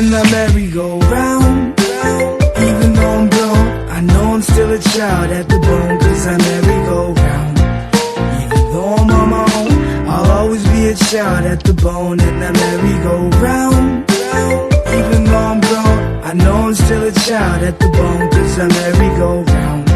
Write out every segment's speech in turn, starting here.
in the merry-go-round. Even though I'm grown, I know I'm still a child at the bone, cause I merry-go-round. Even though I'm on my own, I'll always be a child at the bone in the merry-go-round. Even though I'm grown, I know I'm still a child at the bone, cause I merry-go-round.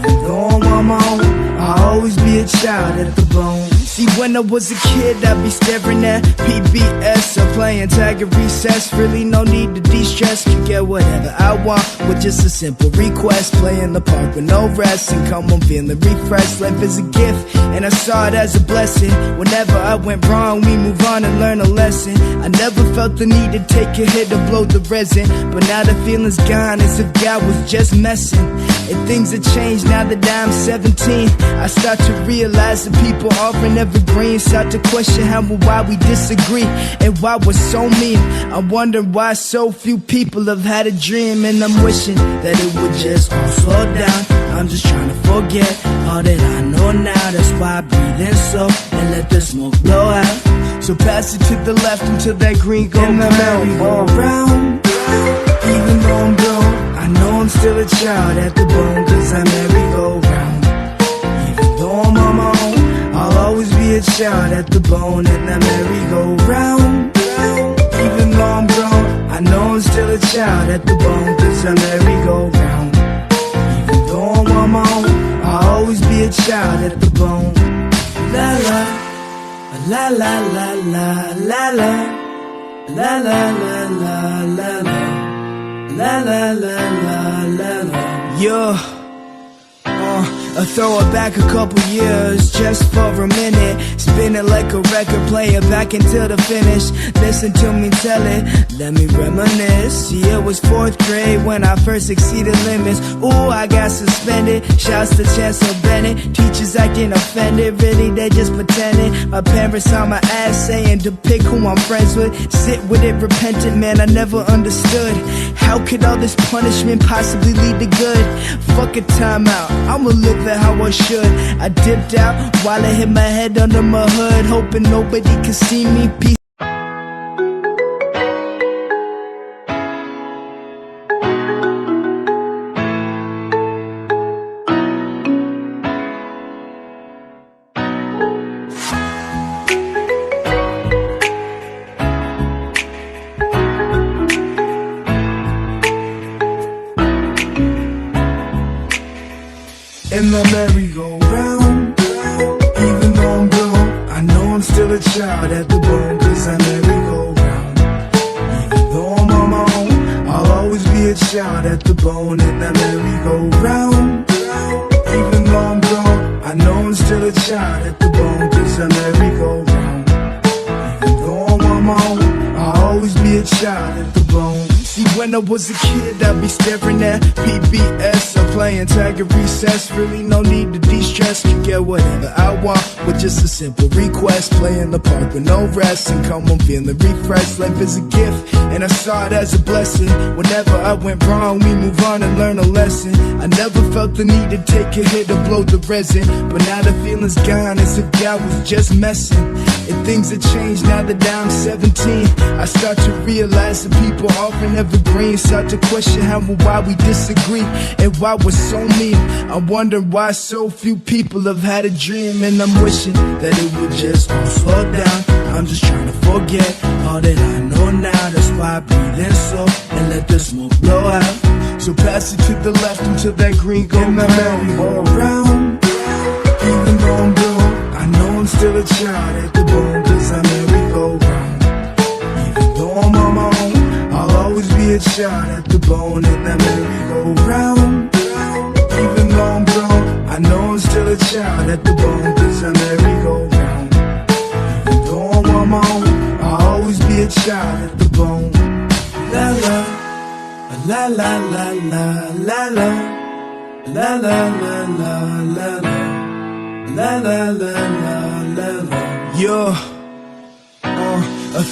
Even though I'm on my own, I'll always be a child at the bone. See, when I was a kid, I'd be staring at PBS or playing tag at recess. Really no need to de-stress, could get whatever I want with just a simple request. Play in the park with no rest and come home feeling refreshed. Life is a gift and I saw it as a blessing. Whenever I went wrong, we move on and learn a lesson. I never felt the need to take a hit to blow the resin, but now the feeling's gone as if God was just messing. And things have changed now that I'm 17. I start to realize that people offering evergreen. Start to question how and why we disagree and why we're so mean. I'm wondering why so few people have had a dream, and I'm wishing that it would just all slow down. I'm just trying to forget all that I know now. That's why I breathe in slow and let the smoke blow out. So pass it to the left until that green go in the merry-go-round. Even though I'm grown, I know I'm still a child at the bone, cause I merry-go-round. Even though I'm on my own, I'll always be a child at the bone in that merry-go-round. Even though I'm grown, I know I'm still a child at the bone, cause I merry-go-round. Even though I'm on my own, I'll always be a child at the bone. La la, la la la la la la. La la la la la la. La la la la la la. Yeah. I throw it back a couple years just for a minute. Spin it like a record player back until the finish. Listen to me tell it, let me reminisce. See, it was 4th grade when I first exceeded limits. Ooh, I got suspended. Shouts to Chancellor Bennett. Teachers acting offended, really they just pretending. My parents on my ass saying to pick who I'm friends with. Sit with it repentant, man, I never understood. How could all this punishment possibly lead to good? Fuck a timeout, I'ma live it how I should. I dipped out while I hit my head under my hood, hoping nobody could see me. Peace. In the merry-go-round. Even though I'm grown, I know I'm still a child at the bone, cause I merry-go-round. Even though I'm on my own, I'll always be a child at the bone in that merry-go-round. Even though I'm grown, I know I'm still a child at the bone, cause I merry-go-round. Even though I'm on my own, I'll always be a child at the bone. See, when I was a kid, I'd be staring at PBS or playing tag at recess. Really no need to de-stress, could get whatever I want with just a simple request. Play in the park with no rest and come home feeling refreshed. Life is a gift and I saw it as a blessing. Whenever I went wrong, we move on and learn a lesson. I never felt the need to take a hit to blow the resin, but now the feeling's gone as if God was just messing. And things have changed now that I'm 17. I start to realize that people offering evergreen. Start to question how and why we disagree and why we're so mean. I'm wondering why so few people have had a dream, and I'm wishing that it would just all slow down. I'm just trying to forget all that I know now. That's why I breathe in slow and let the smoke blow out. So pass it to the left until that green go in the merry-go-round. Even though I'm grown, I know I'm still a child at the bone, cause I merry-go-round. Even though I'm on my own, I'll always be a child at the bone in that merry-go-round. Even though I'm grown, I know I'm still a child at the bone, cause I merry-go-round. Even though I'm on my own, I'll always be a child at the bone. La la, la la la la la la, la la la la la la. La la la la la la. Yo,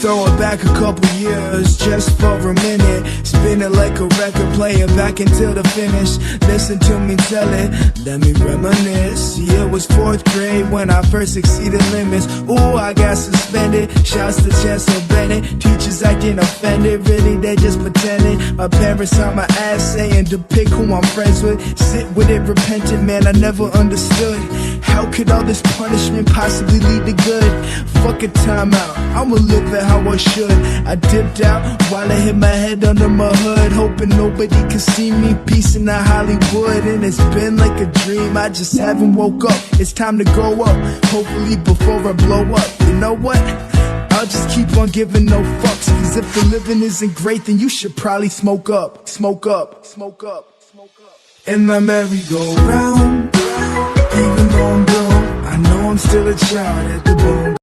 Throw it back a couple years just for a minute. Spin it like a record player back until the finish. Listen to me tell it, let me reminisce. Yeah, it was 4th grade when I first exceeded limits. Ooh, I got suspended. Shouts to Chancellor Bennett. Teachers acting offended, really they just pretending. My parents on my ass saying depict who I'm friends with. Sit with it repentant, man, I never understood. How could all this punishment possibly lead to good? Fuck a timeout, I'ma live it how I should. I dipped out while I hit my head under my hood, hoping nobody could see me. Peace in the Hollywood, and it's been like a dream. I just haven't woke up. It's time to grow up, hopefully before I blow up. You know what? I'll just keep on giving no fucks. Cause if the living isn't great, then you should probably smoke up. Smoke up, smoke up, smoke up. In the merry-go-round, even though I'm grown, I know I'm still a child at the bone.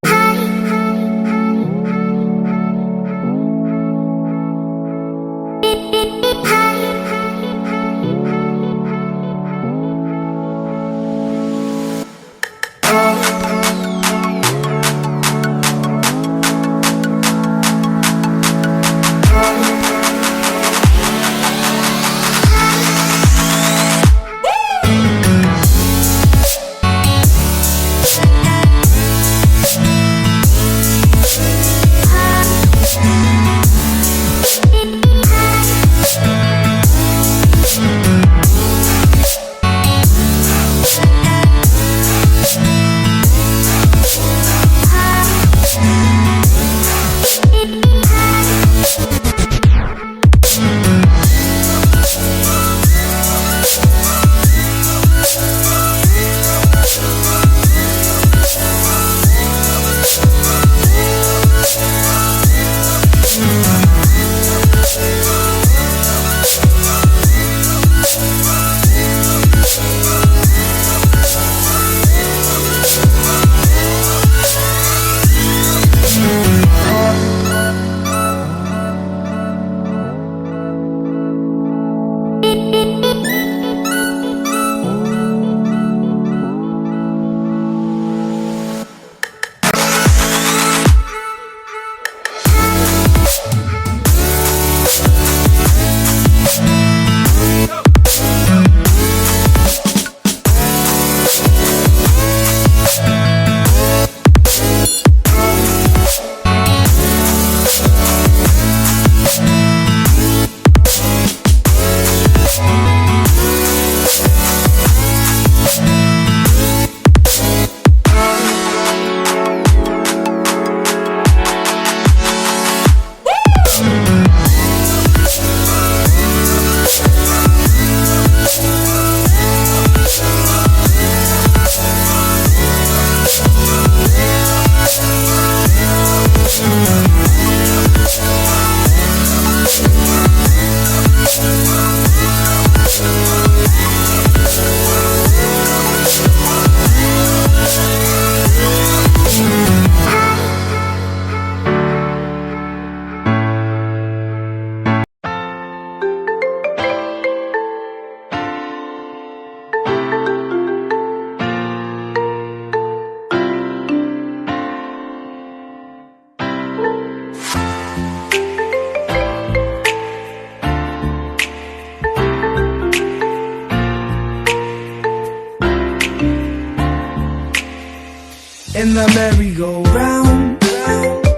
In the merry-go-round,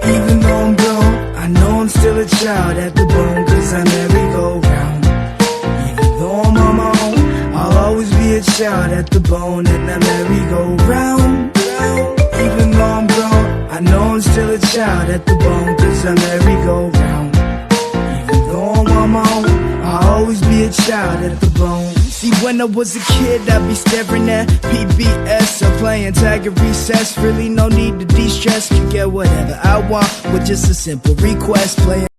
even though I'm grown, I know I'm still a child at the bone. Cause I merry-go-round, even though I'm on my own, I'll always be a child at the bone. In the merry-go-round, even though I'm grown, I know I'm still a child at the bone. Cause I merry-go-round, even though I'm on my own, I'll always be a child at the bone. See, when I was a kid, I'd be staring at PBS or playing tag at recess. Really no need to de-stress, can get whatever I want with just a simple request. Playing